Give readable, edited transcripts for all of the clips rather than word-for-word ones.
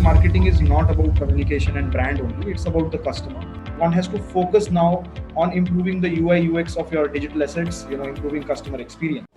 marketing is not about communication and brand only, it's about the customer. One has to focus now on improving the UI UX of your digital assets, improving customer experience.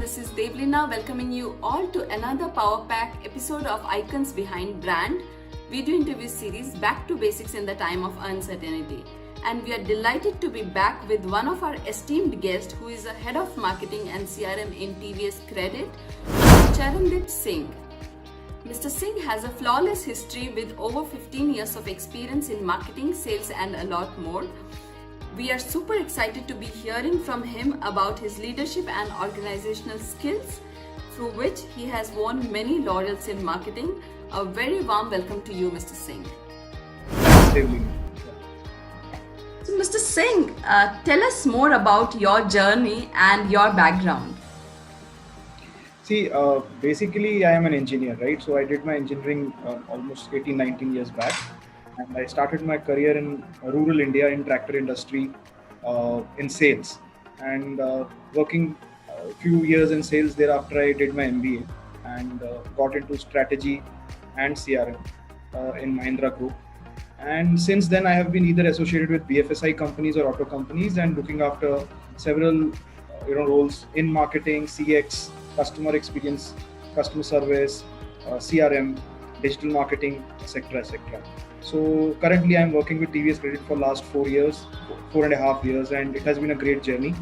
This is Devlina welcoming you all to another Power Pack episode of Icons Behind Brand video interview series Back to Basics in the Time of Uncertainty. And we are delighted to be back with one of our esteemed guests who is a head of marketing and CRM in TVS Credit, Charandeep Singh. Mr. Singh has a flawless history with over 15 years of experience in marketing, sales and a lot more. We are super excited to be hearing from him about his leadership and organizational skills, through which he has won many laurels in marketing. A very warm welcome to you, Mr. Singh. So, Mr. Singh, tell us more about your journey and your background. See, basically I am an engineer, right? So I did my engineering almost 18-19 years back. And I started my career in rural India in tractor industry in sales, and working a few years in sales. Thereafter, I did my MBA and got into strategy and CRM in Mahindra Group. And since then, I have been either associated with BFSI companies or auto companies and looking after several roles in marketing, CX, customer experience, customer service, CRM, digital marketing, etc., etc. So currently I'm working with TVS Credit for last 4.5 years, and it has been a great journey.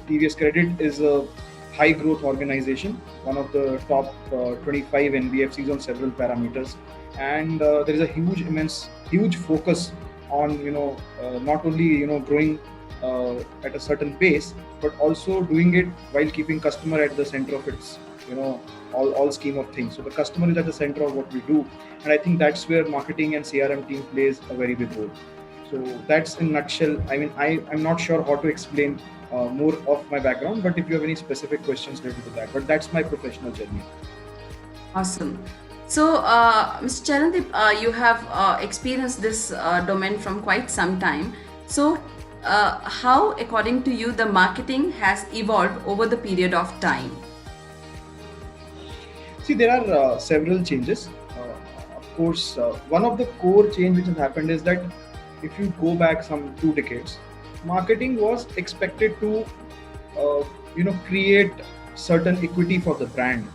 TVS Credit is a high growth organization, one of the top 25 NBFCs on several parameters. And there is a huge focus on, not only, growing at a certain pace, but also doing it while keeping customer at the center of its, all scheme of things. So the customer is at the center of what we do, and I think that's where marketing and CRM team plays a very big role. So that's in a nutshell. I mean, I'm not sure how to explain more of my background, but if you have any specific questions related to that, but that's my professional journey. Awesome. So, Mr. Charandeep, you have experienced this domain from quite some time. So, how, according to you, the marketing has evolved over the period of time? See, there are several changes. Of course, one of the core change which has happened is that if you go back some 2 decades, marketing was expected to, create certain equity for the brand.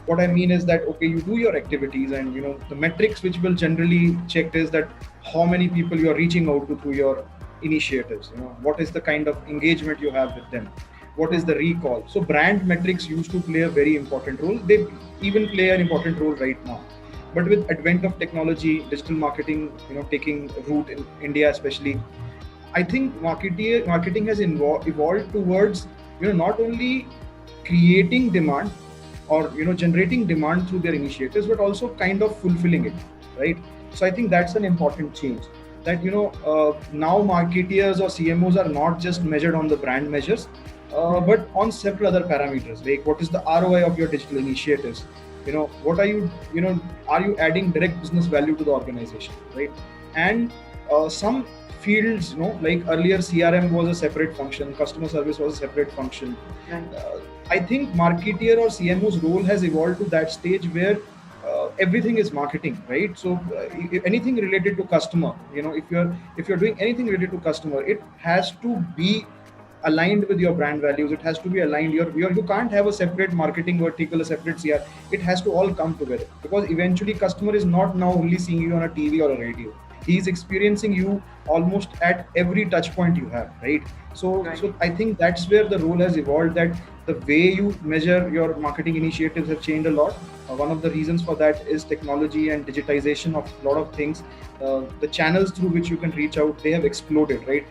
What I mean is that, okay, you do your activities and, the metrics which will generally checked is that how many people you are reaching out to through your initiatives, what is the kind of engagement you have with them. What is the recall? So brand metrics used to play a very important role. They even play an important role right now. But with advent of technology, digital marketing, taking root in India especially, I think marketing has evolved towards, not only creating demand or, generating demand through their initiatives, but also kind of fulfilling it, right? So I think that's an important change. That, now marketeers or CMOs are not just measured on the brand measures, but on several other parameters, like what is the ROI of your digital initiatives? What are you, are you adding direct business value to the organization, right? And some fields, like earlier CRM was a separate function, customer service was a separate function. Right. I think marketeer or CMO's role has evolved to that stage where everything is marketing, right? So anything related to customer, if you're doing anything related to customer, it has to be aligned with your brand values. It has to be aligned. You can't have a separate marketing vertical, a separate CR. It has to all come together, because eventually customer is not now only seeing you on a TV or a radio. He is experiencing you almost at every touch point you have, right? So I think that's where the role has evolved, that the way you measure your marketing initiatives have changed a lot. One of the reasons for that is technology and digitization of a lot of things. The channels through which you can reach out, they have exploded, right?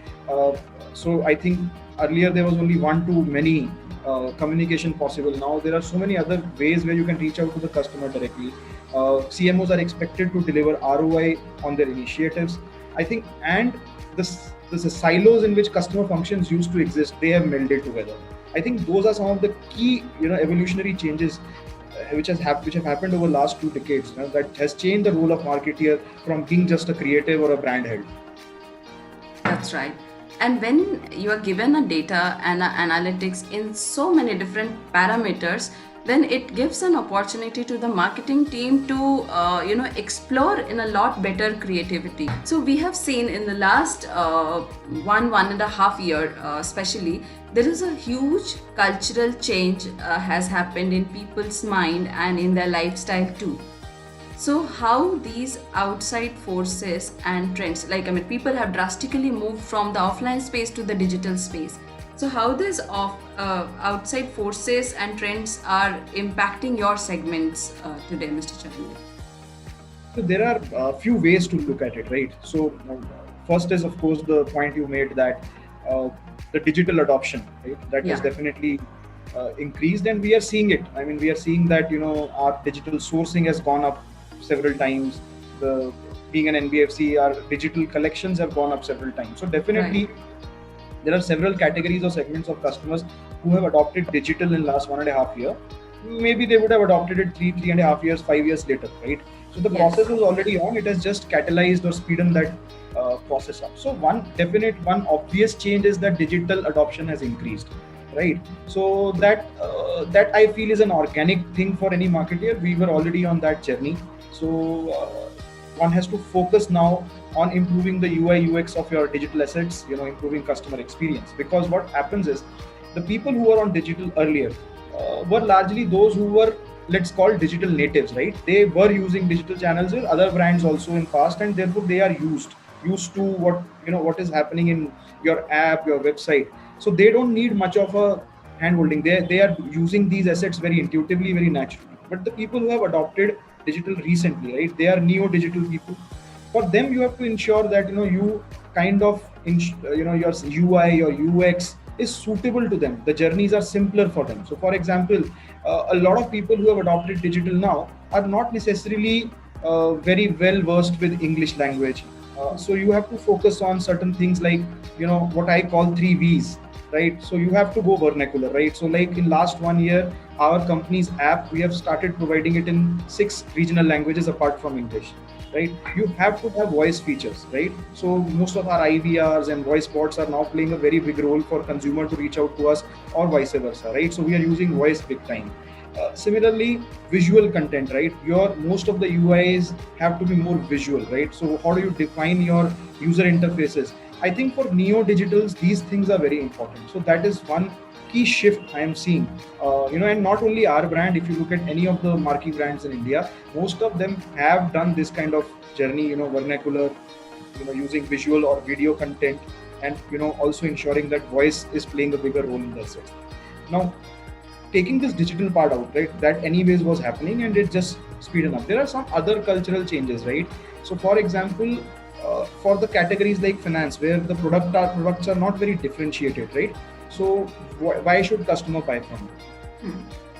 So I think earlier there was only one to many communication possible. Now there are so many other ways where you can reach out to the customer directly. CMOs are expected to deliver ROI on their initiatives, I think, and the silos in which customer functions used to exist, they have melded together. I think those are some of the key, evolutionary changes which have happened over the last 2 decades. That has changed the role of marketeer from being just a creative or a brand head. That's right. And when you are given a data and analytics in so many different parameters, then it gives an opportunity to the marketing team to explore in a lot better creativity. So we have seen in the last 1.5 year especially, there is a huge cultural change has happened in people's mind and in their lifestyle too. So how these outside forces and trends, people have drastically moved from the offline space to the digital space. So how these outside forces and trends are impacting your segments today, Mr. Chandni? So there are a few ways to look at it, right? So first is, of course, the point you made that the digital adoption, right? That has definitely increased, and we are seeing it. I mean, we are seeing that our digital sourcing has gone up several times. Being an NBFC, our digital collections have gone up several times. So definitely, there are several categories or segments of customers who have adopted digital in last 1.5 years. Maybe they would have adopted it 3.5 years, 5 years later, right? So the process was already on. It has just catalyzed or speeded that process up. So one obvious change is that digital adoption has increased, right? So that I feel is an organic thing for any marketer. We were already on that journey. So one has to focus now on improving the UI UX of your digital assets, improving customer experience. Because what happens is, the people who were on digital earlier were largely those who were, let's call, digital natives, right? They were using digital channels with other brands also in past, and therefore they are used to what is happening in your app, your website. So they don't need much of a hand-holding. They are using these assets very intuitively, very naturally. But the people who have adopted digital recently, right? They are neo-digital people. For them, you have to ensure that you kind of your UI, your UX is suitable to them. The journeys are simpler for them. So, for example, a lot of people who have adopted digital now are not necessarily very well versed with English language. So you have to focus on certain things like what I call 3 V's. Right, so you have to go vernacular, right? So like in last 1 year, our company's app, we have started providing it in 6 regional languages apart from English, right? You have to have voice features, right? So most of our IVRs and voice bots are now playing a very big role for consumer to reach out to us, or vice versa, right? So we are using voice big time. Similarly, visual content, right? Most of the UIs have to be more visual, right? So how do you define your user interfaces? I think for neo-digitals, these things are very important. So that is one key shift I am seeing. And not only our brand, if you look at any of the marquee brands in India, most of them have done this kind of journey, vernacular, using visual or video content, and, also ensuring that voice is playing a bigger role in their set. Now, taking this digital part out, right, that anyways was happening and it just speeded up. There are some other cultural changes, right? So for example, for the categories like finance, where the products are not very differentiated, right? So why should customer buy from you?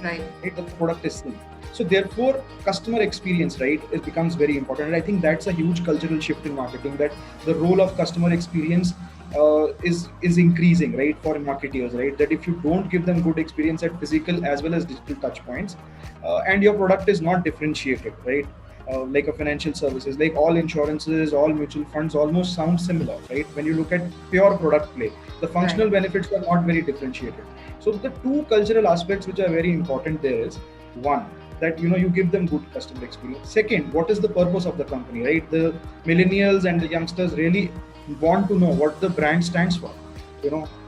Right. The product is same. So therefore, customer experience, right, it becomes very important. And I think that's a huge cultural shift in marketing, that the role of customer experience is increasing, right, for marketeers, right? That if you don't give them good experience at physical as well as digital touch points, and your product is not differentiated, right? Like a financial services, like all insurances, all mutual funds almost sound similar, right? When you look at pure product play, the functional benefits are not very differentiated. So the 2 cultural aspects which are very important there is, one, that you give them good customer experience. Second, what is the purpose of the company, right? The millennials and the youngsters really want to know what the brand stands for.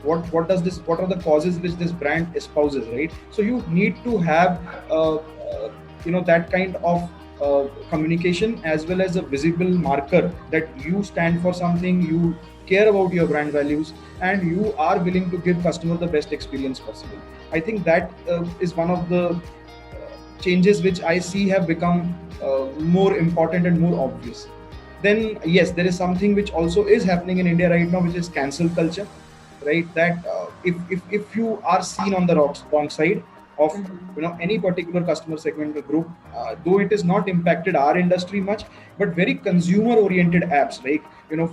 What are the causes which this brand espouses, right? So you need to have that kind of communication, as well as a visible marker that you stand for something, you care about your brand values, and you are willing to give customer the best experience possible. I think that is one of the changes which I see have become more important and more obvious. Then yes, there is something which also is happening in India right now, which is cancel culture. right? That if you are seen on the wrong side of any particular customer segment or group, though it is not impacted our industry much, but very consumer oriented apps, like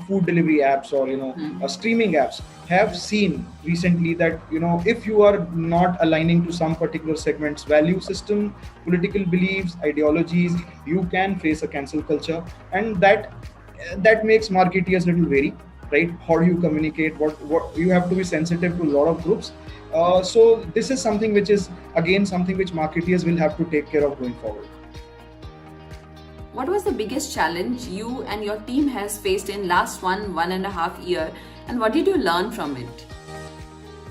food delivery apps or streaming apps, have seen recently that if you are not aligning to some particular segment's value system, political beliefs, ideologies, you can face a cancel culture. And that makes marketeers little wary, right? How do you communicate? What you have to be sensitive to a lot of groups. So this is something which is again something which marketeers will have to take care of going forward. What was the biggest challenge you and your team has faced in last 1.5 year, and what did you learn from it?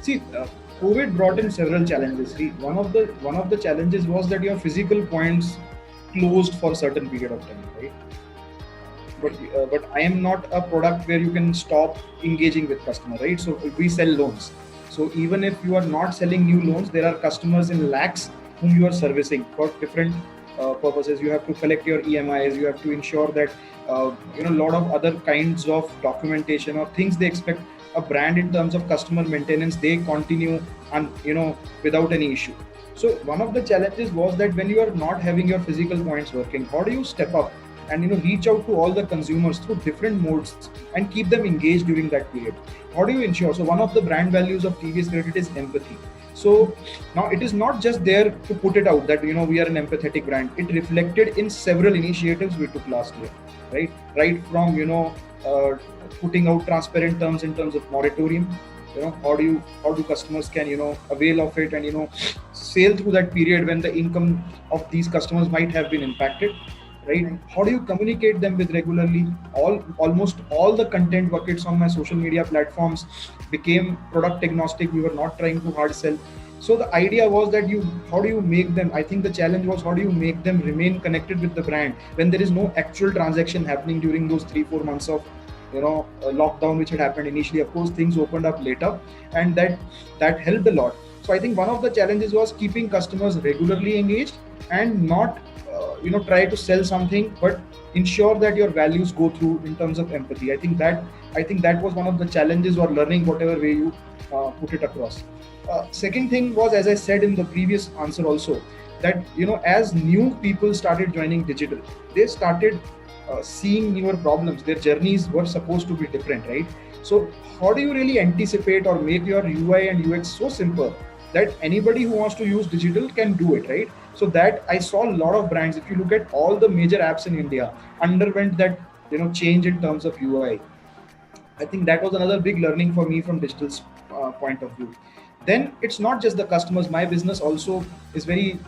See, COVID brought in several challenges. See, one of the challenges was that your physical points closed for a certain period of time, right? But I am not a product where you can stop engaging with customer, right? So we sell loans. So even if you are not selling new loans, there are customers in lakhs whom you are servicing for different purposes. You have to collect your EMIs. You have to ensure that a lot of other kinds of documentation or things they expect a brand in terms of customer maintenance, they continue and without any issue. So one of the challenges was that when you are not having your physical points working, how do you step up and reach out to all the consumers through different modes and keep them engaged during that period? How do you ensure? So one of the brand values of TVS Credit is empathy. So now it is not just there to put it out that we are an empathetic brand. It reflected in several initiatives we took last year, right from putting out transparent terms in terms of moratorium. How do customers can avail of it and sail through that period when the income of these customers might have been impacted, right? How do you communicate them with regularly? Almost all the content buckets on my social media platforms became product agnostic. We were not trying to hard sell. So the idea was that how do you make them? I think the challenge was how do you make them remain connected with the brand when there is no actual transaction happening during those 3-4 months of lockdown which had happened initially. Of course, things opened up later, and that helped a lot. So I think one of the challenges was keeping customers regularly engaged and not try to sell something, but ensure that your values go through in terms of empathy. I think that was one of the challenges, or learning, whatever way you put it across. Second thing was, as I said in the previous answer also, that as new people started joining digital, they started seeing newer problems. Their journeys were supposed to be different, right? So how do you really anticipate or make your UI and UX so simple that anybody who wants to use digital can do it, right? So that I saw a lot of brands, if you look at all the major apps in India, underwent that change in terms of UI. I think that was another big learning for me from digital's point of view. Then it's not just the customers. My business also is very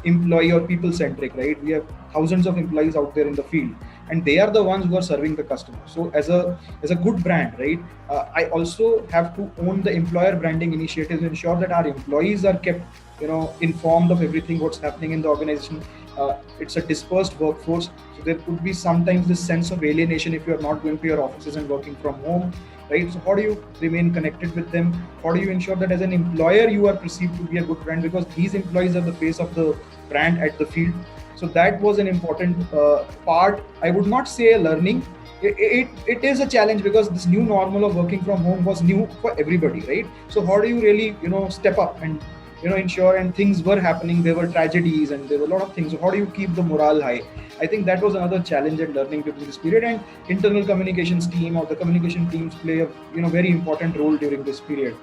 employee or people centric, right? We have thousands of employees out there in the field, and they are the ones who are serving the customer. So as a good brand, right, I also have to own the employer branding initiatives, ensure that our employees are kept informed of everything what's happening in the organization. It's a dispersed workforce, so there could be sometimes this sense of alienation if you are not going to your offices and working from home, right? So how do you remain connected with them? How do you ensure that as an employer you are perceived to be a good brand, because these employees are the face of the brand at the field? So that was an important part. I would not say a learning. It is a challenge, because this new normal of working from home was new for everybody, right? So how do you really step up and ensure, and things were happening, there were tragedies and there were a lot of things. So how do you keep the morale high? I think that was another challenge and learning during this period. And internal communications team or the communication teams play a very important role during this period.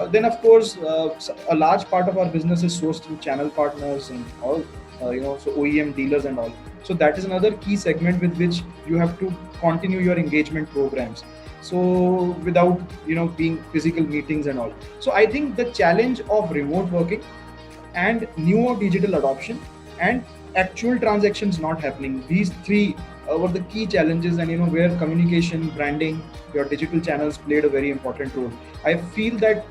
Then of course, a large part of our business is sourced through channel partners and all, so OEM dealers and all. So that is another key segment with which you have to continue your engagement programs. So without being physical meetings and all. So I think the challenge of remote working and newer digital adoption and actual transactions not happening, these three were the key challenges, and where communication, branding, your digital channels played a very important role. I feel that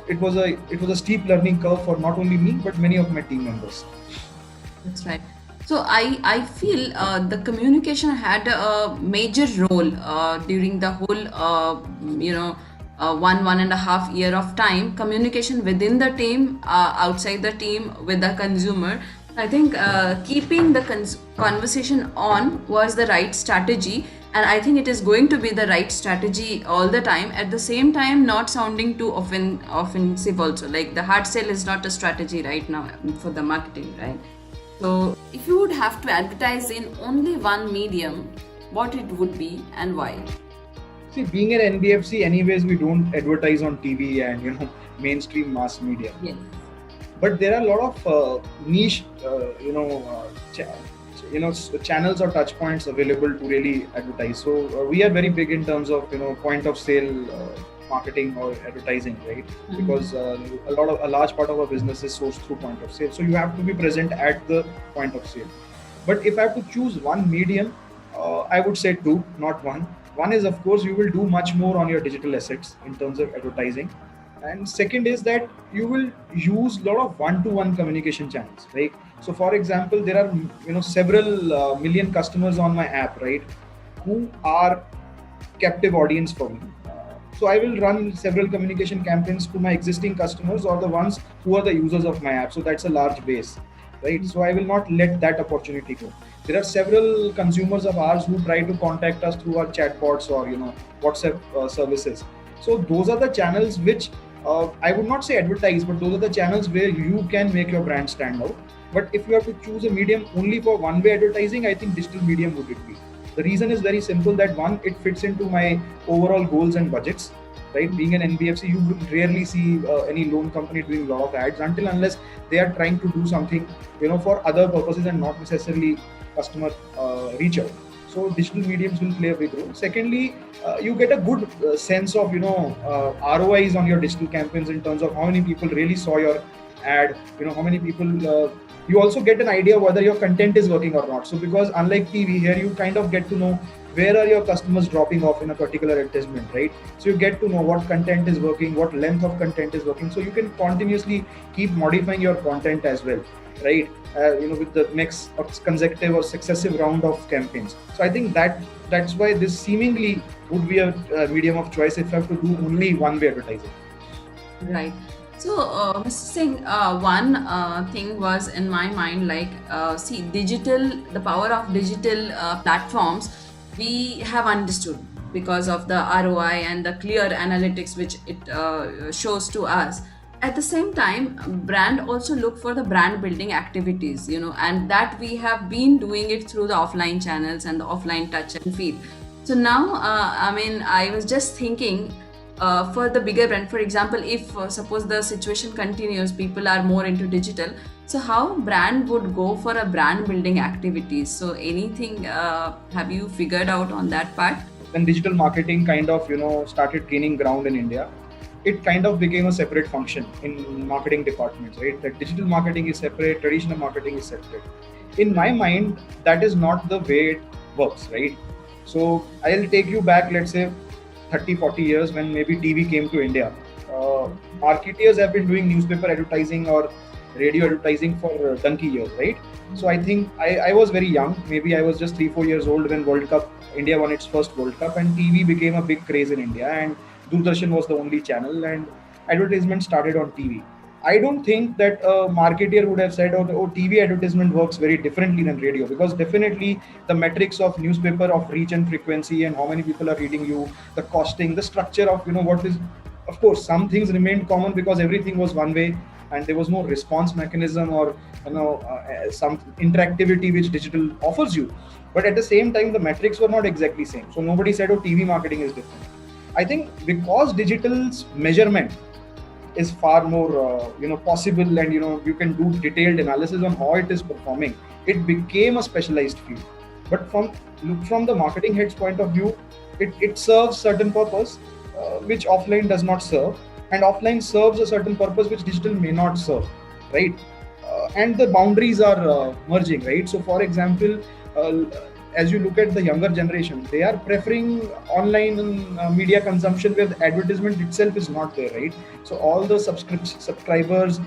it was a steep learning curve for not only me but many of my team members. That's right. So I feel the communication had a major role during the whole 1.5 year of time. Communication within the team, outside the team, with the consumer, I think keeping the conversation on was the right strategy, and I think it is going to be the right strategy all the time. At the same time, not sounding too offensive also. Like the hard sell is not a strategy right now for the marketing, right? So, if you would have to advertise in only one medium, what it would be and why? See, being an NBFC, anyways, we don't advertise on TV and mainstream mass media. Yes. But there are a lot of niche, channels or touch points available to really advertise. So we are very big in terms of point of sale marketing or advertising, right? Because a large part of our business is sourced through point of sale. So you have to be present at the point of sale. But if I have to choose one medium, I would say two, not one. One is, of course, you will do much more on your digital assets in terms of advertising. And second is that you will use a lot of one-to-one communication channels, right? So for example, there are several million customers on my app, right, who are captive audience for me. So I will run several communication campaigns to my existing customers or the ones who are the users of my app. So that's a large base, right? So I will not let that opportunity go. There are several consumers of ours who try to contact us through our chatbots or WhatsApp services. So those are the channels which I would not say advertise, but those are the channels where you can make your brand stand out. But if you have to choose a medium only for one-way advertising, I think digital medium would it be. The reason is very simple, that one, it fits into my overall goals and budgets, right? Being an NBFC, you will rarely see any loan company doing a lot of ads unless they are trying to do something, for other purposes and not necessarily customer reach out. So digital mediums will play a big role. Secondly, you get a good sense of ROIs on your digital campaigns in terms of how many people really saw your ad, how many people. You also get an idea whether your content is working or not. So because unlike TV, here you kind of get to know where are your customers dropping off in a particular advertisement, right? So you get to know what content is working, what length of content is working. So you can continuously keep modifying your content as well, right? With the next consecutive or successive round of campaigns. So I think that's why this seemingly would be a medium of choice if I have to do only one-way advertising. Right. So, Mr. Singh, one thing was in my mind, like, see, the power of digital platforms, we have understood because of the ROI and the clear analytics which it shows to us. At the same time, brand also look for the brand building activities, and that we have been doing it through the offline channels and the offline touch and feel. So now, I was just thinking, for the bigger brand, for example, if suppose the situation continues, people are more into digital, so how brand would go for a brand building activities? So anything have you figured out on that part? When digital marketing kind of started gaining ground in India, it kind of became a separate function in marketing departments, right? That digital marketing is separate, traditional marketing is separate. In my mind, that is not the way it works, right? So I'll take you back, let's say 30-40 years when maybe TV came to India. Marketeers have been doing newspaper advertising or radio advertising for donkey years, right? So I think I was very young. Maybe I was just 3-4 years old when India won its first World Cup, and TV became a big craze in India, and Doordarshan was the only channel, and advertisement started on TV. I don't think that a marketeer would have said, oh, TV advertisement works very differently than radio, because definitely the metrics of newspaper of reach and frequency and how many people are reading you, the costing, the structure of what is, of course, some things remained common because everything was one way and there was no response mechanism or some interactivity which digital offers you. But at the same time, the metrics were not exactly same. So nobody said, oh, TV marketing is different. I think because digital's measurement is far more possible, and you can do detailed analysis on how it is performing, it became a specialized field. But from the marketing head's point of view, it serves certain purpose which offline does not serve, and offline serves a certain purpose which digital may not serve, right? And the boundaries are merging, right? So for example, as you look at the younger generation, they are preferring online media consumption where the advertisement itself is not there, right? So all the subscribers,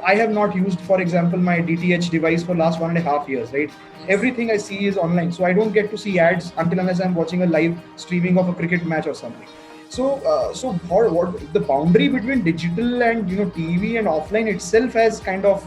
I have not used, for example, my DTH device for last 1.5 years, right? Everything I see is online. So I don't get to see ads unless I'm watching a live streaming of a cricket match or something. So what the boundary between digital and TV and offline itself has kind of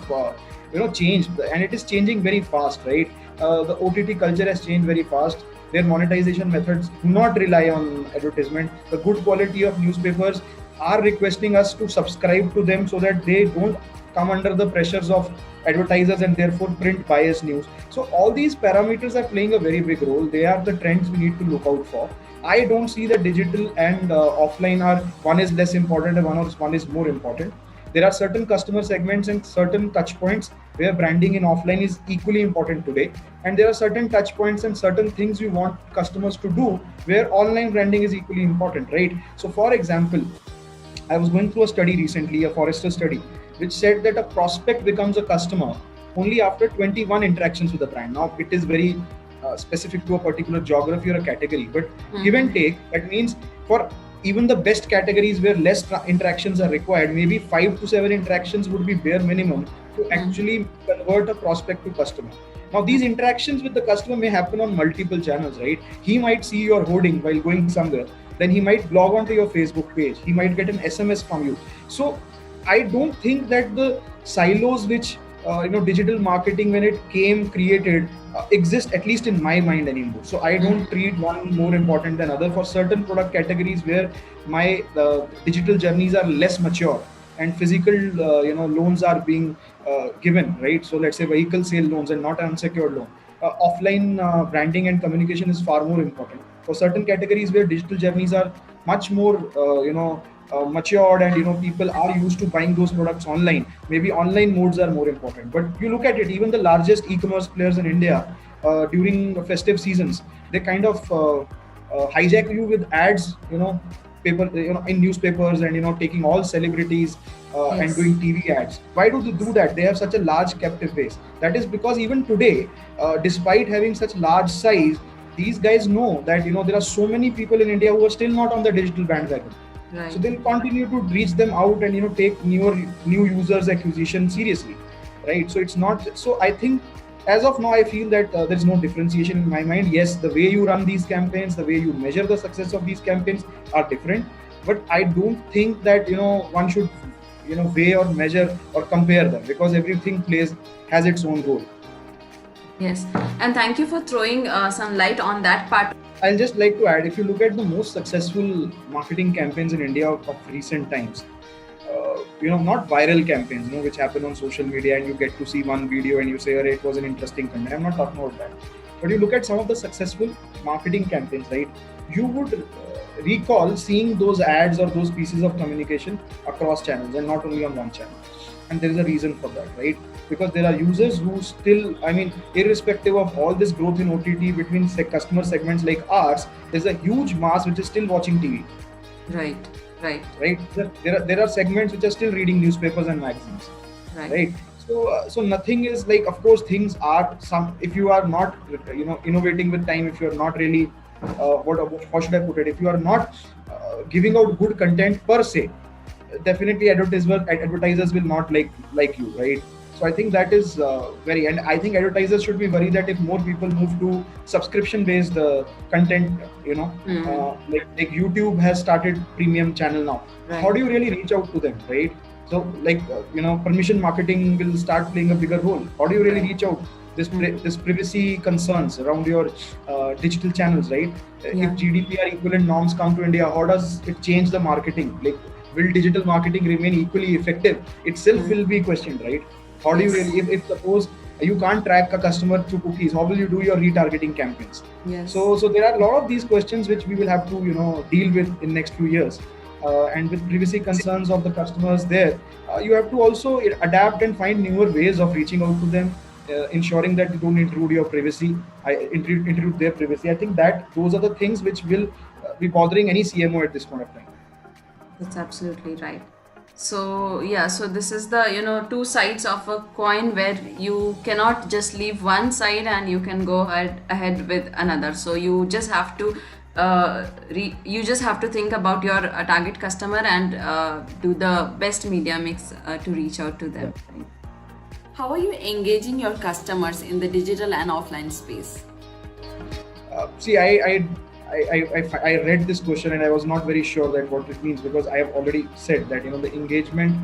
changed, and it is changing very fast, right? The OTT culture has changed very fast. Their monetization methods do not rely on advertisement. The good quality of newspapers are requesting us to subscribe to them so that they don't come under the pressures of advertisers and therefore print biased news. So all these parameters are playing a very big role. They are the trends we need to look out for. I don't see that digital and offline are, one is less important and one is more important. There are certain customer segments and certain touch points where branding in offline is equally important today, and there are certain touch points and certain things we want customers to do where online branding is equally important, right? So for example, I was going through a study recently, a Forrester study, which said that a prospect becomes a customer only after 21 interactions with a brand. Now, it is very specific to a particular geography or a category, but give and take, that means for even the best categories where less interactions are required, maybe 5 to 7 interactions would be bare minimum to actually convert a prospect to customer. Now, these interactions with the customer may happen on multiple channels, right? He might see your hoarding while going somewhere, then he might log onto your Facebook page, he might get an SMS from you. So I don't think that the silos which digital marketing when it created exist, at least in my mind, anymore. So I don't treat one more important than other. For certain product categories where my digital journeys are less mature and physical loans are being given, right? So let's say vehicle sale loans and not an unsecured loan, offline branding and communication is far more important. For certain categories where digital journeys are much more matured and people are used to buying those products online, maybe online modes are more important. But you look at it, even the largest e-commerce players in India during the festive seasons, they kind of hijack you with ads, in newspapers and taking all celebrities and doing TV ads. Why do they do that? They have such a large captive base. That is because even today, despite having such large size, these guys know that there are so many people in India who are still not on the digital bandwagon. Right. So they'll continue to reach them out and take new users acquisition seriously, right? So it's not. So I think as of now, I feel that there's no differentiation in my mind. Yes, the way you run these campaigns, the way you measure the success of these campaigns are different, but I don't think that one should weigh or measure or compare them, because everything has its own role. Yes, and thank you for throwing some light on that part. I'll just like to add, if you look at the most successful marketing campaigns in India of recent times, not viral campaigns, which happen on social media and you get to see one video and you say, "Oh, it was an interesting content." I'm not talking about that. But you look at some of the successful marketing campaigns, right? You would recall seeing those ads or those pieces of communication across channels and not only on one channel. And there is a reason for that, right? Because there are users who still, irrespective of all this growth in OTT between customer segments like ours, there's a huge mass which is still watching TV. Right. There are segments which are still reading newspapers and magazines. Right. So nothing is like, of course, things are some. If you are not, innovating with time, if you are not really, how should I put it? If you are not giving out good content per se, definitely advertisers will not like you, right? So I think that is and I think advertisers should be worried that if more people move to subscription based content, like YouTube has started premium channel now. Right. How do you really reach out to them, right? So permission marketing will start playing a bigger role. How do you really reach out? This privacy concerns around your digital channels, right? Yeah. If GDPR equivalent norms come to India, how does it change the marketing? Like, will digital marketing remain equally effective? Itself will be questioned, right? How do you really, if suppose you can't track a customer through cookies, how will you do your retargeting campaigns? Yes. So there are a lot of these questions which we will have to deal with in next few years. And with privacy concerns of the customers there, you have to also adapt and find newer ways of reaching out to them, ensuring that you don't intrude your privacy, intrude their privacy. I think that those are the things which will be bothering any CMO at this point of time. That's absolutely right. So this is the two sides of a coin, where you cannot just leave one side and you can go ahead with another. So you just have to think about your target customer and do the best media mix to reach out to them. Yeah. How are you engaging your customers in the digital and offline space? I read this question and I was not very sure that what it means, because I have already said that the engagement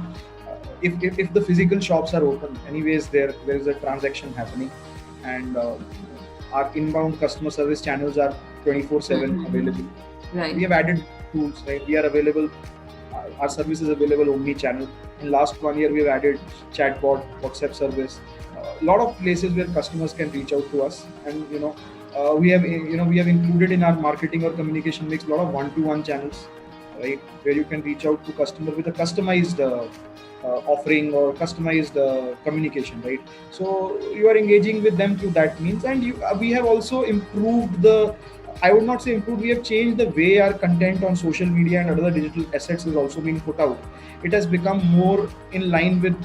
if the physical shops are open, anyways there is a transaction happening, and our inbound customer service channels are 24/7 available. Right. We have added tools, right? We are available. Our service is available omni-channel. In last 1 year, we have added chatbot, WhatsApp service, a lot of places where customers can reach out to us, and we have included in our marketing or communication mix a lot of one-to-one channels, right, where you can reach out to customer with a customized offering or customized communication, right? So you are engaging with them through that means, and we have also improved the. I would not say improved. We have changed the way our content on social media and other digital assets is also being put out. It has become more in line with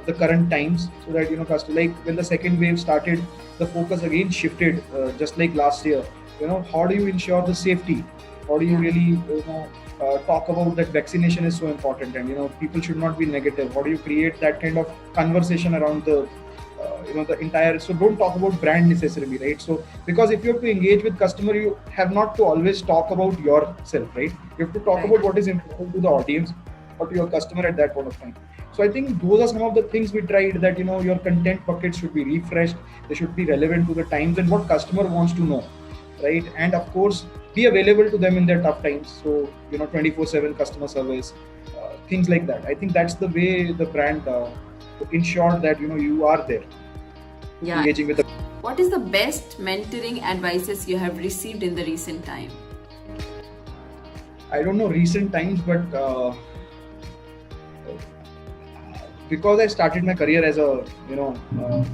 the current times, so that like when the second wave started, the focus again shifted, just like last year. How do you ensure the safety? How do you really talk about that vaccination is so important, and people should not be negative? How do you create that kind of conversation around the the entire, so don't talk about brand necessarily, right? So because if you have to engage with customer, you have not to always talk about yourself, right? You have to talk about what is important to the audience or to your customer at that point of time. So I think those are some of the things we tried, that your content buckets should be refreshed, they should be relevant to the times and what customer wants to know, right? And of course be available to them in their tough times, so 24/7 customer service, things like that. I think that's the way the brand ensure that you are there, engaging with the. What is the best mentoring advices you have received in the recent time? I don't know recent times, but because I started my career as a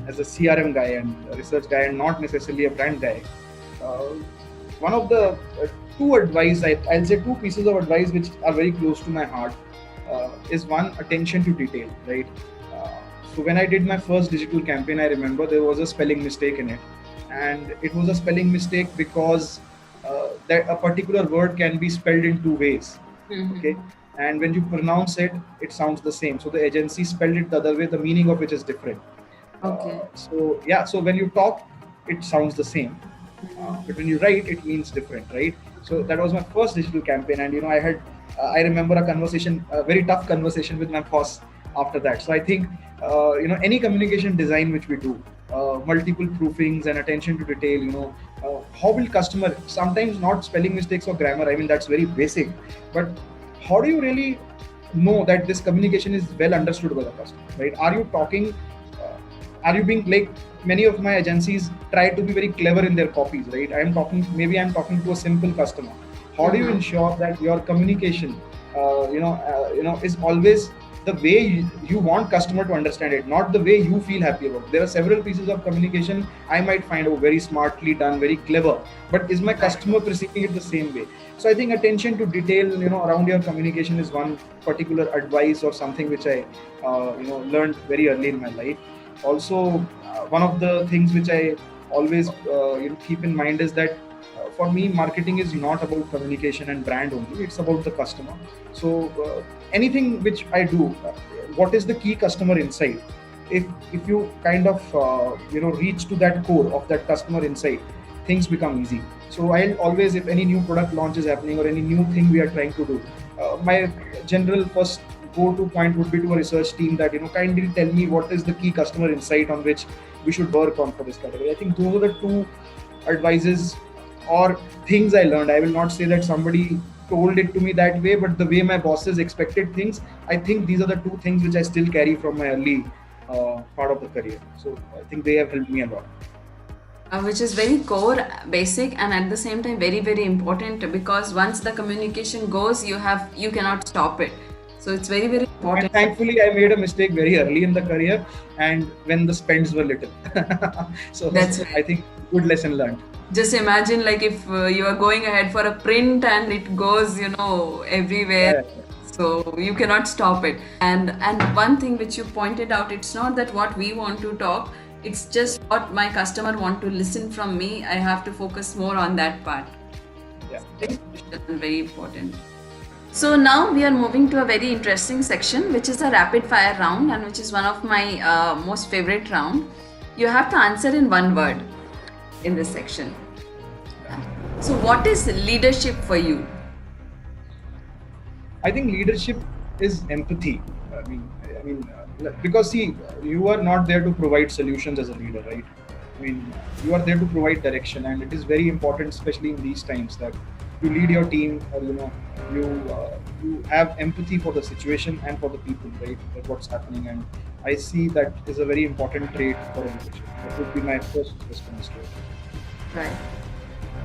as a CRM guy and a research guy and not necessarily a brand guy, one of the I'll say two pieces of advice which are very close to my heart is one, attention to detail, right? So when I did my first digital campaign, I remember there was a spelling mistake in it, and it was a spelling mistake because that a particular word can be spelled in two ways. Okay, and when you pronounce it, it sounds the same. So the agency spelled it the other way, the meaning of which is different. Okay. So when you talk, it sounds the same, but when you write, it means different, right? So that was my first digital campaign, and I remember a very tough conversation with my boss after that. So I think any communication design which we do, multiple proofings and attention to detail, how will customer, sometimes not spelling mistakes or grammar, I mean that's very basic, but how do you really know that this communication is well understood by the customer, right? Are you talking, are you being, like many of my agencies try to be very clever in their copies, right? I'm talking to a simple customer. How do you ensure that your communication is always the way you want customer to understand it, not the way you feel happy about it? There are several pieces of communication I might find very smartly done, very clever, but is my customer perceiving it the same way? So I think attention to detail around your communication is one particular advice or something which I learned very early in my life. Also, one of the things which I always keep in mind is that for me, marketing is not about communication and brand only, it's about the customer. So anything which I do, what is the key customer insight? If you kind of reach to that core of that customer insight, things become easy. So I'll always, if any new product launch is happening or any new thing we are trying to do, my general first go-to point would be to a research team that kindly tell me what is the key customer insight on which we should work on for this category. I think those are the two advices or things I learned. I will not say that somebody told it to me that way, but the way my bosses expected things, I think these are the two things which I still carry from my early part of the career. So I think they have helped me a lot. Which is very core, basic, and at the same time very, very important, because once the communication goes, you cannot stop it. So it's very, very important. And thankfully, I made a mistake very early in the career, and when the spends were little. So that's right. I think good lesson learned. Just imagine, like if you are going ahead for a print and it goes, everywhere. Yeah. So you cannot stop it. And one thing which you pointed out, it's not that what we want to talk, it's just what my customer want to listen from me. I have to focus more on that part. Yeah. Very important. So now we are moving to a very interesting section, which is a rapid fire round, and which is one of my most favorite round. You have to answer in one word in this section. So what is leadership for you? I think leadership is empathy. I mean, I mean, because see, you are not there to provide solutions as a leader, right? I mean, you are there to provide direction, and it is very important, especially in these times, that you lead your team, or you have empathy for the situation and for the people, right? That what's happening, and I see that is a very important trait for a leadership. That would be my first response to it. Right.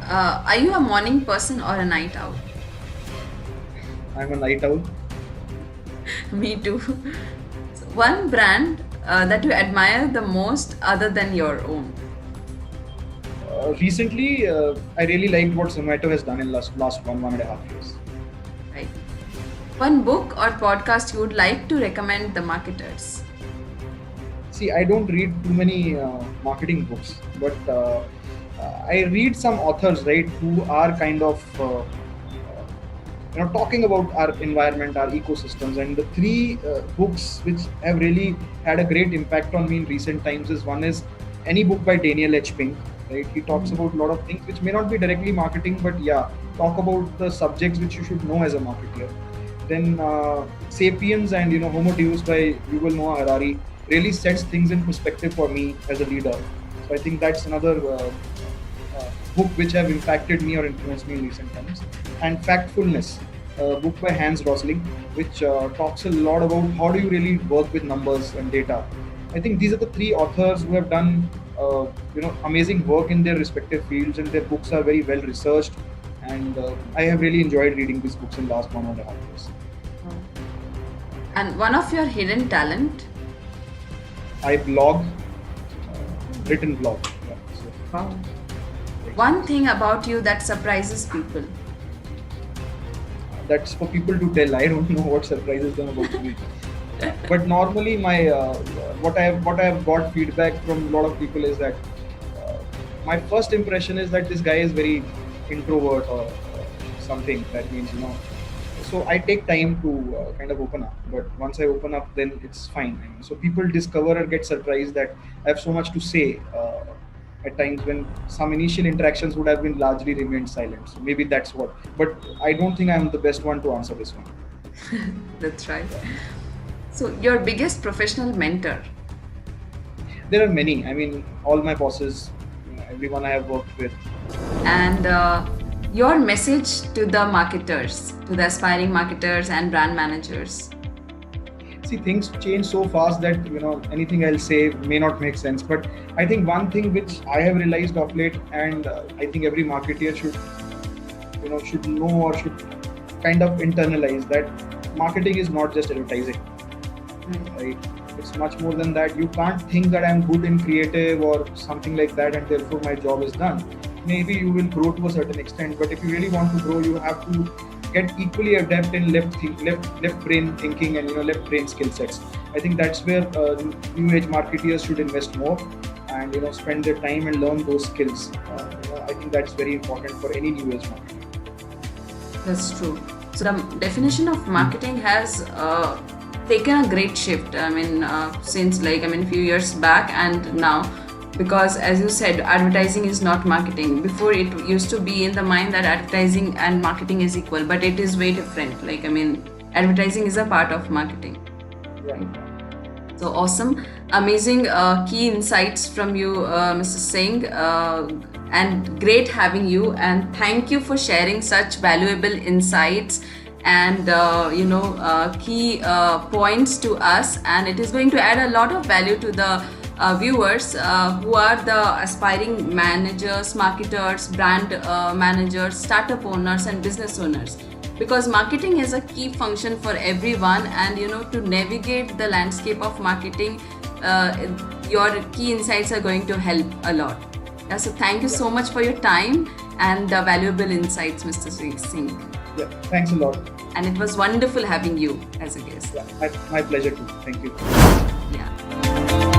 Are you a morning person or a night owl? I'm a night owl. Me too. So one brand that you admire the most other than your own? Recently, I really liked what Zomato has done in last 1.5 years. Right. One book or podcast you would like to recommend the marketers? See, I don't read too many marketing books, but I read some authors, right, who are kind of talking about our environment, our ecosystems, and the three books which have really had a great impact on me in recent times is one is any book by Daniel H. Pink, right? He talks about a lot of things which may not be directly marketing, but yeah, talk about the subjects which you should know as a marketer. Then Sapiens and Homo Deus by Yuval Noah Harari really sets things in perspective for me as a leader. So I think that's another book which have impacted me or influenced me in recent times. And Factfulness, a book by Hans Rosling, which talks a lot about how do you really work with numbers and data. I think these are the three authors who have done amazing work in their respective fields, and their books are very well researched. And I have really enjoyed reading these books in the last 1.5 years. And one of your hidden talent? I blog, written blog. Yeah, so. Wow. One thing about you that surprises people? That's for people to tell. I don't know what surprises them about me. But normally, my what I have got feedback from a lot of people is that my first impression is that this guy is very introvert or something. That means So I take time to kind of open up. But once I open up, then it's fine. So people discover or get surprised that I have so much to say. At times when some initial interactions would have been largely remained silent. So maybe that's what. But I don't think I'm the best one to answer this one. That's right. So your biggest professional mentor? There are many. I mean, all my bosses, everyone I have worked with. And your message to the marketers, to the aspiring marketers and brand managers? See, things change so fast that anything I'll say may not make sense. But I think one thing which I have realized of late, and I think every marketer should know or should kind of internalize, that marketing is not just advertising. Right? It's much more than that. You can't think that I'm good in creative or something like that, and therefore my job is done. Maybe you will grow to a certain extent, but if you really want to grow, you have to get equally adept in left brain thinking and left brain skill sets. I think that's where new age marketers should invest more and spend their time and learn those skills. I think that's very important for any new age marketer. That's true. So the definition of marketing has taken a great shift. I mean, since a few years back and now. Because as you said, advertising is not marketing. Before it used to be in the mind that advertising and marketing is equal, but it is way different. Advertising is a part of marketing. Right. So awesome, amazing key insights from you, Mr. Singh, and great having you. And thank you for sharing such valuable insights and key points to us. And it is going to add a lot of value to the viewers who are the aspiring managers, marketers, brand managers, startup owners and business owners, because marketing is a key function for everyone, and to navigate the landscape of marketing, your key insights are going to help a lot. So thank you so much for your time and the valuable insights, Mr. Singh. Yeah, thanks a lot. And it was wonderful having you as a guest. Yeah, my pleasure too. Thank you. Yeah.